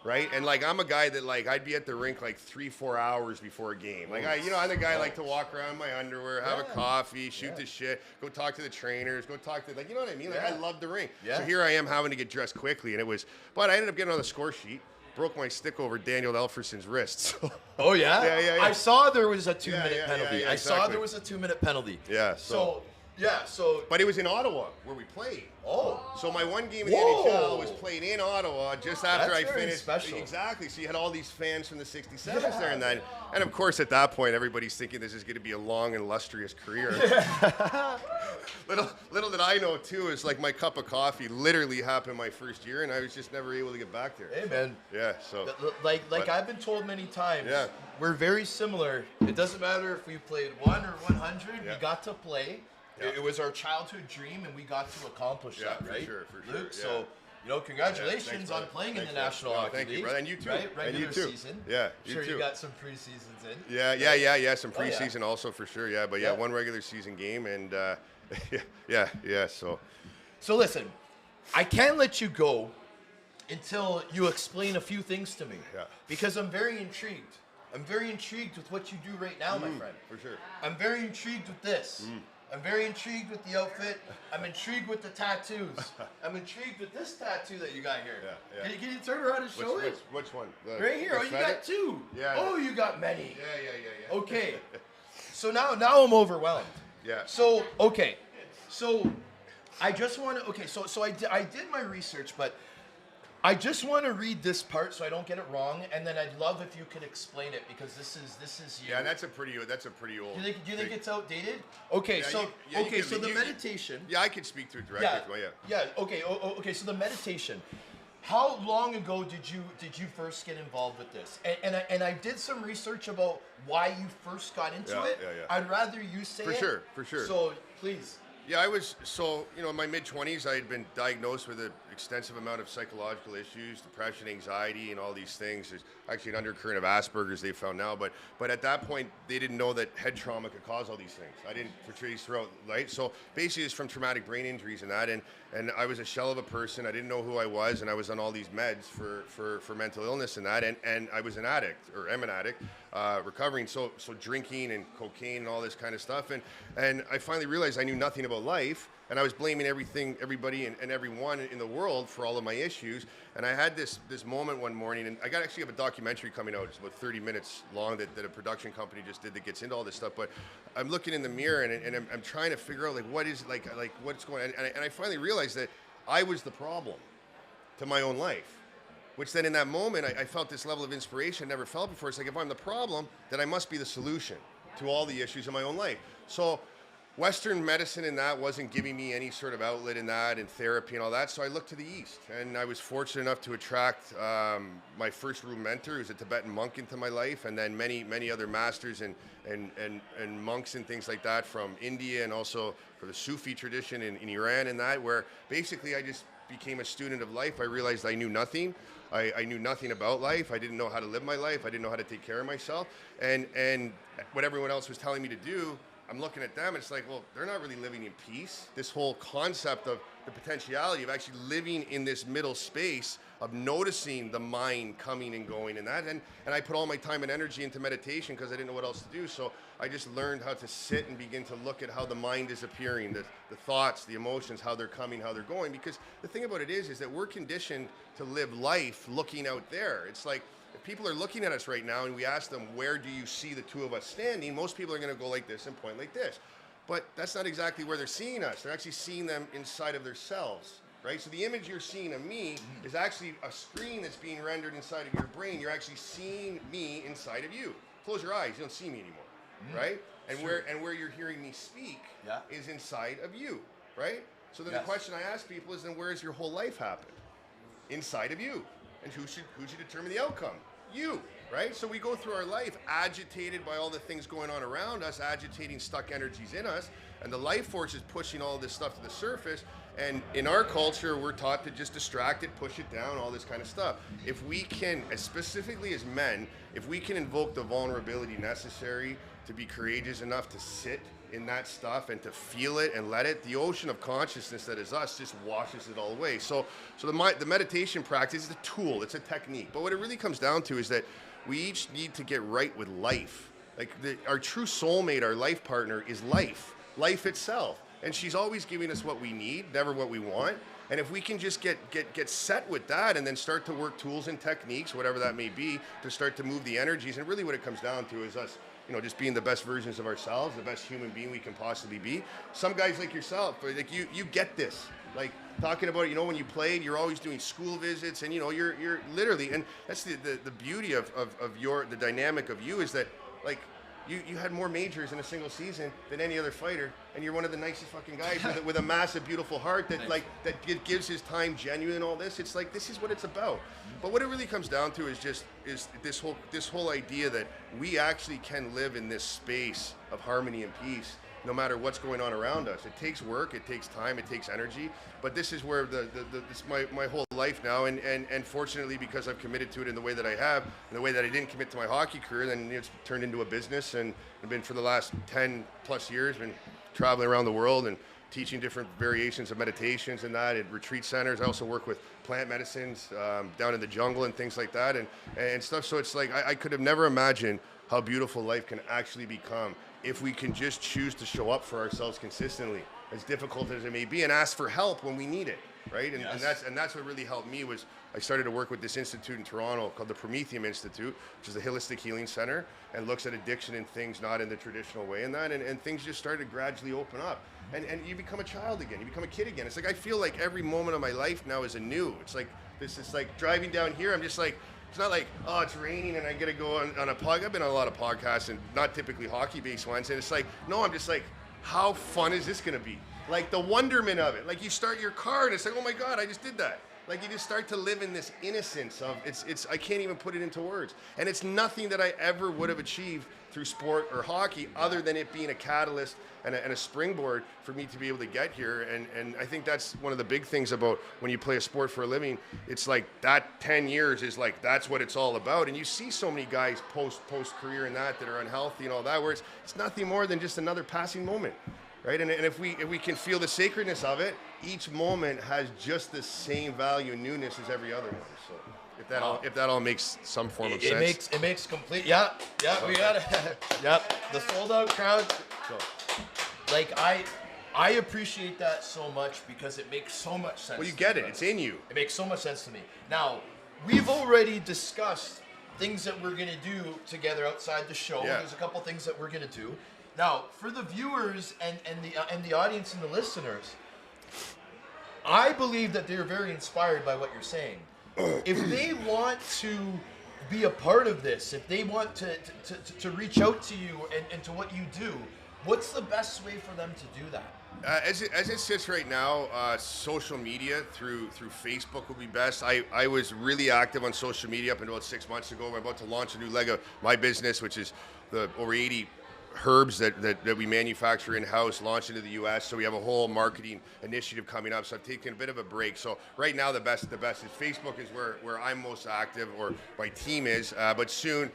right? And like I'm a guy that like I'd be at the rink like 3-4 hours before a game. Like I'm the guy I like to walk around in my underwear, have a coffee, shoot the shit, go talk to the trainers, go talk to, like, you know what I mean? Like I love the rink. Yeah. So here I am having to get dressed quickly, and but I ended up getting on the score sheet. Broke my stick over Daniel Elferson's wrist. So. Oh yeah? Yeah. I saw there was a 2-minute yeah, penalty. yeah, I saw exactly. there was a 2-minute penalty. Yeah, So But it was in Ottawa where we played. oh. So my one game in the Whoa. NHL was played in Ottawa just after That's I very finished. special. Exactly. So you had all these fans from the 67s there and then. And of course at that point everybody's thinking this is going to be a long and illustrious career. little did I know too is like my cup of coffee literally happened my first year and I was just never able to get back there. Hey man. Yeah, so Like But- I've been told many times, Yeah. we're very similar. It doesn't matter if we played 1 or 100, Yeah. we got to play. Yeah. It was our childhood dream, and we got to accomplish Yeah, that, for right? sure, Luke, yeah. so, congratulations Thanks, on brother. playing Thanks, in the brother. National Oh, Hockey thank you, League. brother. And you too. Right? And Regular you too. season. Yeah, I'm you sure too. you got some preseasons in. Yeah. Some Oh, yeah. preseason also for sure. Yeah, but Yeah. one regular season game and yeah. So So listen, I can't let you go until you explain a few things to me. Yeah. Because I'm very intrigued. I'm very intrigued with what you do right now, my friend. for sure. I'm very intrigued with this. I'm very intrigued with the outfit. I'm intrigued with the tattoos. I'm intrigued with this tattoo that you got here. Yeah. Can you turn around and show it? Which one? Right here. the Oh, you feather? got two. Yeah. Oh, you got many. Yeah. Okay. So now I'm overwhelmed. Yeah. So I just want to. Okay. So I did my research, but I just want to read this part so I don't get it wrong, and then I'd love if you could explain it because this is you. Yeah, that's a pretty old. Do you think thing. it's outdated? Okay, Yeah, so you can- so the you- meditation. Yeah, I could speak to it directly. Yeah. Well, yeah. Okay. Okay. So the meditation. How long ago did you first get involved with this? And I did some research about why you first got into Yeah, it. yeah. I'd rather you say For it. sure, for sure. So please. Yeah, I was, so, in my mid-20s, I had been diagnosed with an extensive amount of psychological issues, depression, anxiety, and all these things. There's actually an undercurrent of Asperger's they found now, but at that point, they didn't know that head trauma could cause all these things. I didn't portray these throughout life. So basically, it's from traumatic brain injuries and that, and I was a shell of a person. I didn't know who I was, and I was on all these meds for mental illness and that, and I was an addict, or am an addict, recovering, so drinking and cocaine and all this kind of stuff, and I finally realized I knew nothing about life, and I was blaming everybody and everyone in the world for all of my issues. And I had this moment one morning, and I actually have a documentary coming out. It's about 30 minutes long that a production company just did that gets into all this stuff. But I'm looking in the mirror, and I'm trying to figure out what is what's going on. And I finally realized that I was the problem to my own life. Which then in that moment, I felt this level of inspiration I never felt before. It's like, if I'm the problem, then I must be the solution to all the issues in my own life. So Western medicine in that wasn't giving me any sort of outlet in that, and therapy and all that. So I looked to the East, and I was fortunate enough to attract my first real mentor, who's a Tibetan monk, into my life, and then many other masters and monks and things like that from India, and also for the Sufi tradition in Iran and that, where basically I just became a student of life. I realized I knew nothing. I knew nothing about life. I didn't know how to live my life. I didn't know how to take care of myself. And what everyone else was telling me to do, I'm looking at them, and it's like, well, they're not really living in peace. This whole concept of the potentiality of actually living in this middle space of noticing the mind coming and going and that. And I put all my time and energy into meditation because I didn't know what else to do. So I just learned how to sit and begin to look at how the mind is appearing, the thoughts, the emotions, how they're coming, how they're going. Because the thing about it is that we're conditioned to live life looking out there. It's like, if people are looking at us right now and we ask them, where do you see the two of us standing? Most people are going to go like this and point like this. But that's not exactly where they're seeing us. They're actually seeing them inside of themselves, right? So the image you're seeing of me is actually a screen that's being rendered inside of your brain. You're actually seeing me inside of you. Close your eyes, you don't see me anymore, right? And where you're hearing me speak is inside of you, right? So then the question I ask people is, then where has your whole life happened? Inside of you. And who should determine the outcome? You, right? So we go through our life agitated by all the things going on around us, agitating stuck energies in us, and the life force is pushing all this stuff to the surface. And in our culture, we're taught to just distract it, push it down, all this kind of stuff. If we can, specifically as men, if we can invoke the vulnerability necessary to be courageous enough to sit in that stuff and to feel it and let it, the ocean of consciousness that is us just washes it all away. So the meditation practice is a tool, it's a technique. But what it really comes down to is that we each need to get right with life. Like our true soulmate, our life partner, is life itself. And she's always giving us what we need, never what we want. And if we can just get set with that and then start to work tools and techniques, whatever that may be, to start to move the energies. And really what it comes down to is us, just being the best versions of ourselves, the best human being we can possibly be. Some guys like yourself, like you get this. Like talking about, when you played, you're always doing school visits, and you're literally, and that's the beauty of the dynamic of you, is that like you had more majors in a single season than any other fighter, and you're one of the nicest fucking guys with a massive, beautiful heart that gives his time genuine and all this. It's like, this is what it's about. But what it really comes down to is this whole idea that we actually can live in this space of harmony and peace no matter what's going on around us. It takes work, it takes time, it takes energy, but this is where this my whole life now, and fortunately, because I've committed to it in the way that I have, in the way that I didn't commit to my hockey career, then it's turned into a business, and I've been for the last 10 plus years, been traveling around the world and teaching different variations of meditations and that at retreat centers. I also work with plant medicines down in the jungle and things like that and stuff. So it's like, I could have never imagined how beautiful life can actually become if we can just choose to show up for ourselves consistently, as difficult as it may be, and ask for help when we need it, right? And, and that's what really helped me. Was I started to work with this institute in Toronto called the Prometheum Institute, which is a holistic healing center, and looks at addiction and things not in the traditional way, and things just started to gradually open up, and you become a child again, you become a kid again. It's like, I feel like every moment of my life now is anew. It's like this is like driving down here, I'm just like, it's not like, oh, it's raining and I gotta go on a pod. I've been on a lot of podcasts, and not typically hockey-based ones, and it's like, no, I'm just like, how fun is this gonna be? Like the wonderment of it. Like you start your car and it's like, oh my God, I just did that. Like you just start to live in this innocence of it's I can't even put it into words. And it's nothing that I ever would have achieved through sport or hockey other than it being a catalyst and a springboard for me to be able to get here. And I think that's one of the big things about when you play a sport for a living. It's like that 10 years is like, that's what it's all about. And you see so many guys post career and that are unhealthy and all that, where it's nothing more than just another passing moment. Right, and if we can feel the sacredness of it, each moment has just the same value and newness as every other one. So if that all makes some form of sense, it makes complete. Yeah, we got it. Yep, the sold out crowd. So, Like I appreciate that so much because it makes so much sense. Well, you get it. It's in you. It makes so much sense to me. Now, we've already discussed things that we're gonna do together outside the show. Yeah. There's a couple things that we're gonna do. Now, for the viewers and the audience and the listeners, I believe that they're very inspired by what you're saying. If they want to be a part of this, if they want to reach out to you and to what you do, what's the best way for them to do that? As it sits right now, social media through Facebook would be best. I was really active on social media up until about 6 months ago. I'm about to launch a new leg of my business, which is the over 80 herbs that we manufacture in-house, launch into the U.S. So we have a whole marketing initiative coming up. So I've taken a bit of a break. So right now the best is Facebook is where I'm most active, or my team is. But soon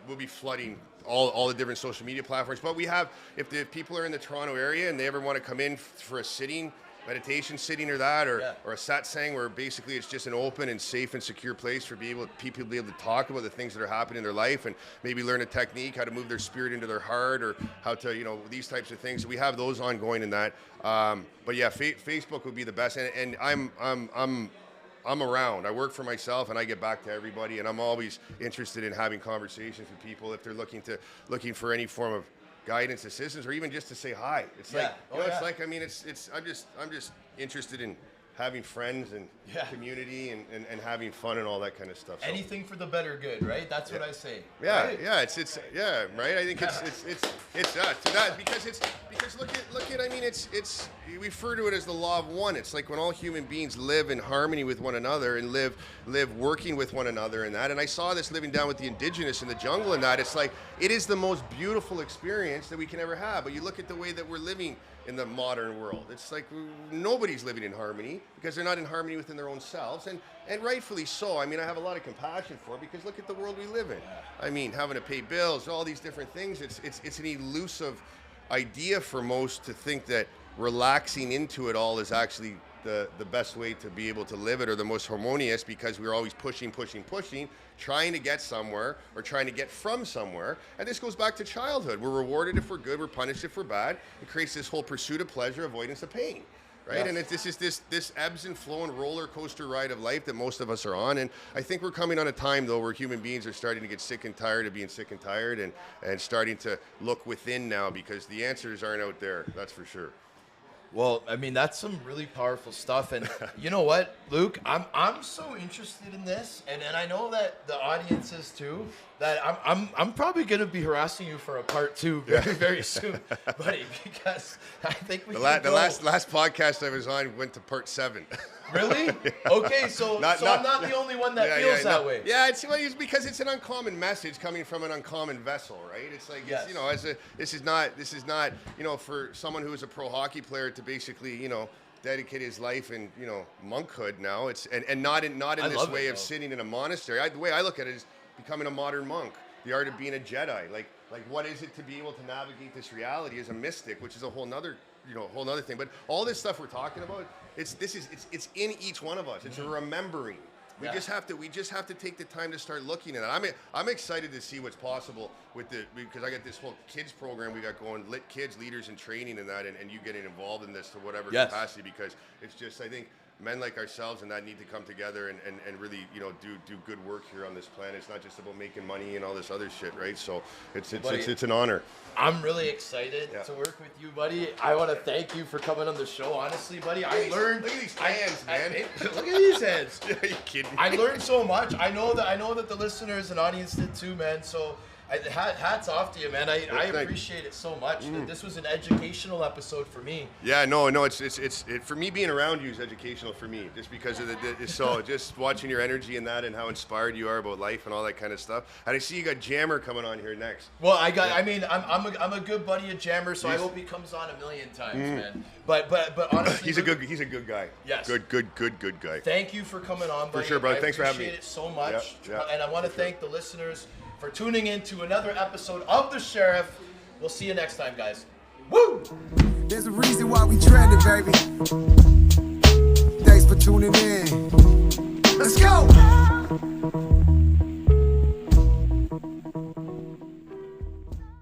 we'll be flooding all the different social media platforms. But we have, if the people are in the Toronto area and they ever want to come in for a meditation sitting or that, or a satsang, where basically it's just an open and safe and secure place for people to be able to talk about the things that are happening in their life and maybe learn a technique, how to move their spirit into their heart, or how to, these types of things. We have those ongoing in that. But yeah, Facebook would be the best. And I'm around. I work for myself and I get back to everybody, and I'm always interested in having conversations with people if they're looking for any form of guidance, assistance, or even just to say hi. It's like, it's like, I mean, I'm just interested in having friends and community and having fun and all that kind of stuff. So. Anything for the better good, right? That's what I say. Yeah, right? it's right. I think it's to that because look at I mean it's we refer to it as the law of one. It's like when all human beings live in harmony with one another and live working with one another and that. And I saw this living down with the indigenous in the jungle and that. It's like it is the most beautiful experience that we can ever have. But you look at the way that we're living in the modern world. It's like nobody's living in harmony because they're not in harmony within their own selves, and rightfully so. I mean, I have a lot of compassion for it because look at the world we live in. I mean, having to pay bills, all these different things. It's an elusive idea for most to think that relaxing into it all is actually the best way to be able to live it, or the most harmonious, because we're always pushing, trying to get somewhere or trying to get from somewhere. And this goes back to childhood. We're rewarded if we're good, we're punished if we're bad. It creates this whole pursuit of pleasure, avoidance of pain. Right? Yes. And this is this ebbs and flow and roller coaster ride of life that most of us are on. And I think we're coming on a time, though, where human beings are starting to get sick and tired of being sick and tired, and starting to look within now, because the answers aren't out there, that's for sure. Well, I mean, that's some really powerful stuff. And you know what, Luke? I'm so interested in this, and I know that the audience is too, that I'm probably going to be harassing you for a part 2 very soon, buddy, because I think we the last podcast I was on went to part 7. Really? Okay, so I'm not the only one that feels that way. Yeah, it's because it's an uncommon message coming from an uncommon vessel, right? It's like, this is not, for someone who is a pro hockey player to basically, dedicate his life in, monkhood now. It's and not in this way of sitting in a monastery. The way I look at it is becoming a modern monk, the art of being a Jedi. Like what is it to be able to navigate this reality as a mystic, which is a whole nother thing. But all this stuff we're talking about, it's in each one of us. It's a remembering. We just have to take the time to start looking at it. I'm excited to see what's possible because I got this whole kids program we got going, Lit Kids Leaders in Training and that, and you getting involved in this to whatever capacity, because it's just, I think men like ourselves and that need to come together and really do good work here on this planet. It's not just about making money and all this other shit, right? So it's an honor. I'm really excited to work with you, buddy. I want to thank you for coming on the show. Honestly, buddy, I learned. Look at these hands, man. Look at these hands. Are you kidding me? I learned so much. I know that the listeners and audience did too, man. So Hats off to you, man. I Thank you. appreciate it so much. This was an educational episode for me. Yeah, no, it's for me, being around you is educational for me, just because of so just watching your energy and that, and how inspired you are about life and all that kind of stuff. And I see you got Jammer coming on here next. Well, I'm a good buddy of Jammer, so I hope he comes on a million times, man. But honestly, he's a good guy. Yes. Good guy. Thank you for coming on, buddy. For sure, brother. Thanks for having me. I appreciate it so much. Yeah, And I want to thank the listeners for tuning in to another episode of The Sheriff. We'll see you next time, guys. Woo! There's a reason why we trending, baby. Thanks for tuning in. Let's go!